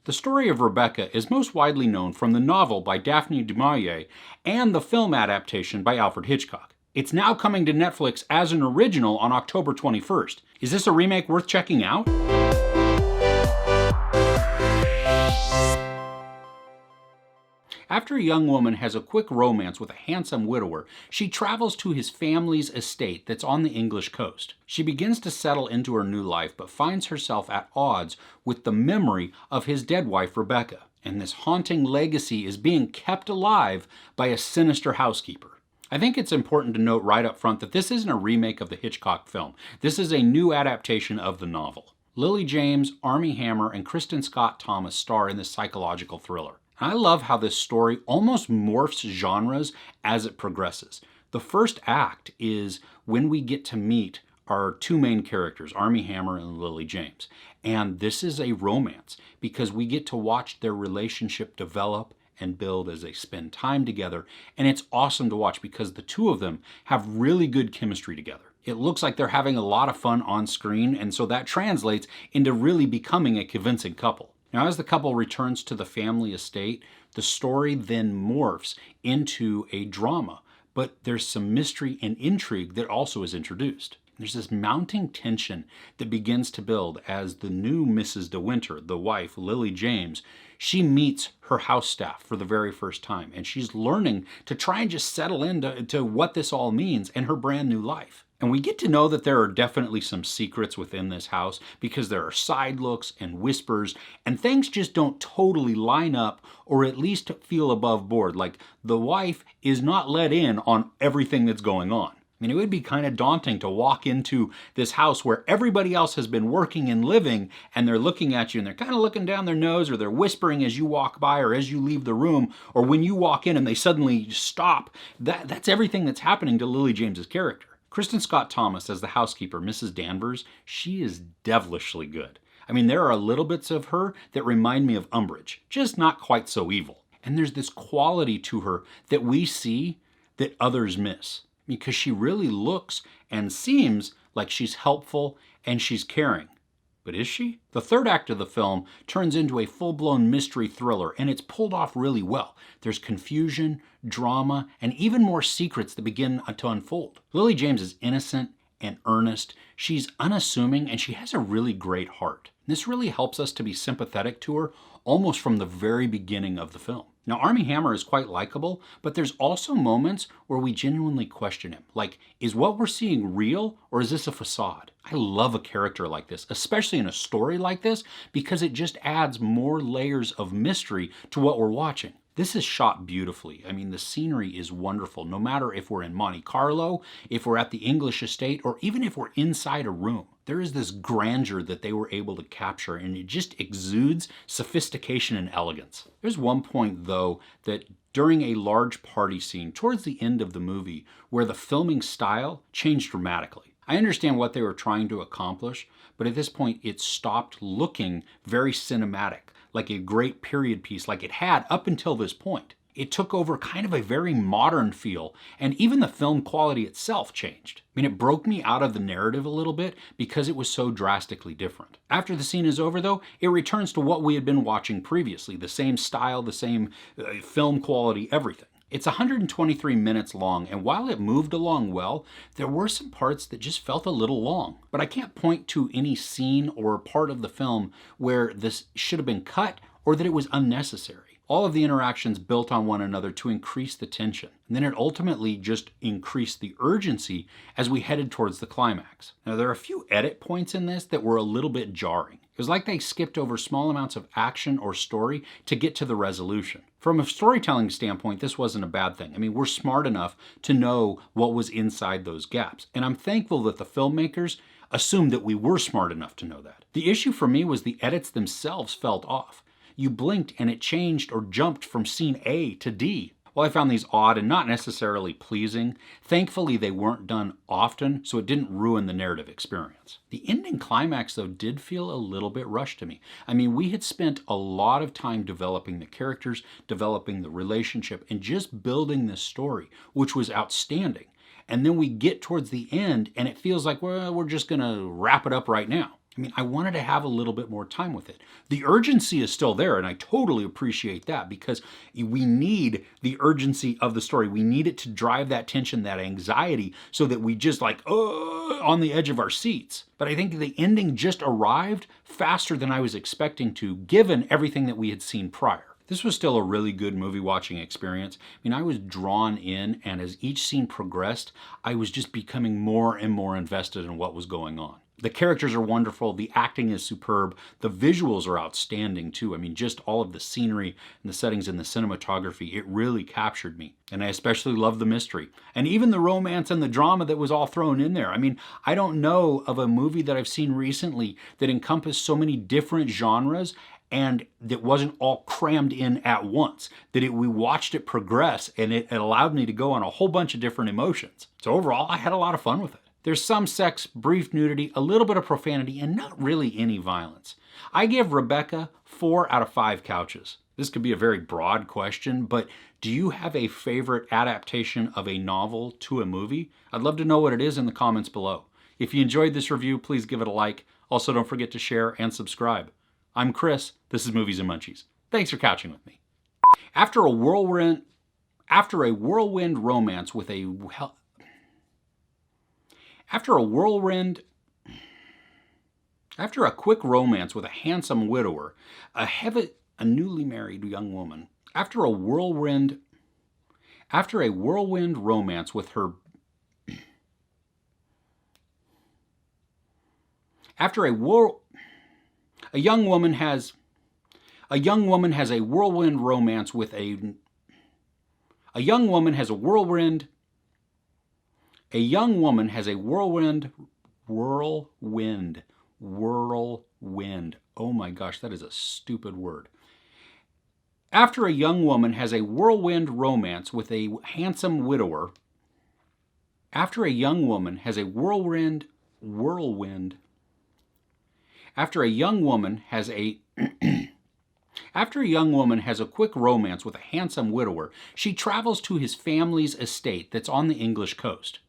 The story of Rebecca is most widely known from the novel by Daphne du Maurier and the film adaptation by Alfred Hitchcock. It's now coming to Netflix as an original on October 21st. Is this a remake worth checking out? After a young woman has a quick romance with a handsome widower, she travels to his family's estate that's on the English coast. She begins to settle into her new life, but finds herself at odds with the memory of his dead wife, Rebecca. And this haunting legacy is being kept alive by a sinister housekeeper. I think it's important to note right up front that this isn't a remake of the Hitchcock film. This is a new adaptation of the novel. Lily James, Armie Hammer, and Kristen Scott Thomas star in this psychological thriller. I love how this story almost morphs genres as it progresses. The first act is when we get to meet our two main characters, Armie Hammer and Lily James. And this is a romance because we get to watch their relationship develop and build as they spend time together. And it's awesome to watch because the two of them have really good chemistry together. It looks like they're having a lot of fun on screen, and so that translates into really becoming a convincing couple. Now, as the couple returns to the family estate, the story then morphs into a drama, but there's some mystery and intrigue that also is introduced. There's this mounting tension that begins to build as the new Mrs. De Winter, the wife, Lily James, she meets her house staff for the very first time, and she's learning to try and just settle into what this all means in her brand new life. And we get to know that there are definitely some secrets within this house because there are side looks and whispers, and things just don't totally line up or at least feel above board. Like the wife is not let in on everything that's going on. I mean, it would be kind of daunting to walk into this house where everybody else has been working and living, and they're looking at you and they're kind of looking down their nose, or they're whispering as you walk by or as you leave the room, or when you walk in and they suddenly stop. That's everything that's happening to Lily James's character. Kristen Scott Thomas as the housekeeper, Mrs. Danvers, she is devilishly good. I mean, there are little bits of her that remind me of Umbridge, just not quite so evil. And there's this quality to her that we see that others miss, because she really looks and seems like she's helpful and she's caring. But is she? The third act of the film turns into a full-blown mystery thriller, and it's pulled off really well. There's confusion, drama, and even more secrets that begin to unfold. Lily James is innocent and earnest. She's unassuming, and she has a really great heart. This really helps us to be sympathetic to her almost from the very beginning of the film. Now, Armie Hammer is quite likable, but there's also moments where we genuinely question him. Like, is what we're seeing real, or is this a facade? I love a character like this, especially in a story like this, because it just adds more layers of mystery to what we're watching. This is shot beautifully. I mean, the scenery is wonderful, no matter if we're in Monte Carlo, if we're at the English estate, or even if we're inside a room. There is this grandeur that they were able to capture, and it just exudes sophistication and elegance. There's one point, though, that during a large party scene towards the end of the movie, where the filming style changed dramatically. I understand what they were trying to accomplish, but at this point it stopped looking very cinematic, like a great period piece like it had up until this point. It took over kind of a very modern feel, and even the film quality itself changed. I mean, it broke me out of the narrative a little bit because it was so drastically different. After the scene is over, though, it returns to what we had been watching previously, the same style, the same film quality, everything. It's 123 minutes long, and while it moved along well, there were some parts that just felt a little long. But I can't point to any scene or part of the film where this should have been cut or that it was unnecessary. All of the interactions built on one another to increase the tension. And then it ultimately just increased the urgency as we headed towards the climax. Now, there are a few edit points in this that were a little bit jarring. It was like they skipped over small amounts of action or story to get to the resolution. From a storytelling standpoint, this wasn't a bad thing. I mean, we're smart enough to know what was inside those gaps. And I'm thankful that the filmmakers assumed that we were smart enough to know that. The issue for me was the edits themselves felt off. You blinked and it changed or jumped from scene A to D. While I found these odd and not necessarily pleasing, thankfully they weren't done often, so it didn't ruin the narrative experience. The ending climax, though, did feel a little bit rushed to me. I mean, we had spent a lot of time developing the characters, developing the relationship, and just building this story, which was outstanding. And then we get towards the end and it feels like, well, we're just gonna wrap it up right now. I mean, I wanted to have a little bit more time with it. The urgency is still there, and I totally appreciate that because we need the urgency of the story. We need it to drive that tension, that anxiety, so that we just like, on the edge of our seats. But I think the ending just arrived faster than I was expecting to, given everything that we had seen prior. This was still a really good movie watching experience. I mean, I was drawn in, and as each scene progressed, I was just becoming more and more invested in what was going on. The characters are wonderful, the acting is superb, the visuals are outstanding too. I mean, just all of the scenery and the settings and the cinematography, it really captured me. And I especially love the mystery. And even the romance and the drama that was all thrown in there. I mean, I don't know of a movie that I've seen recently that encompassed so many different genres and that wasn't all crammed in at once. We watched it progress, and it allowed me to go on a whole bunch of different emotions. So overall, I had a lot of fun with it. There's some sex, brief nudity, a little bit of profanity, and not really any violence. I give Rebecca 4 out of 5 couches. This could be a very broad question, but do you have a favorite adaptation of a novel to a movie? I'd love to know what it is in the comments below. If you enjoyed this review, please give it a like. Also, don't forget to share and subscribe. I'm Chris. This is Movies and Munchies. Thanks for couching with me. After a whirlwind romance with a After a quick romance with a handsome widower, a newly married young woman. After a whirlwind romance with her. A young woman has a whirlwind romance with a. A young woman has a whirlwind. A young woman has a whirlwind. Oh my gosh, that is a stupid word. After a young woman has a whirlwind romance with a handsome widower. After a young woman has a After a young woman has a After a young woman has a quick romance with a handsome widower, she travels to his family's estate that's on the English coast.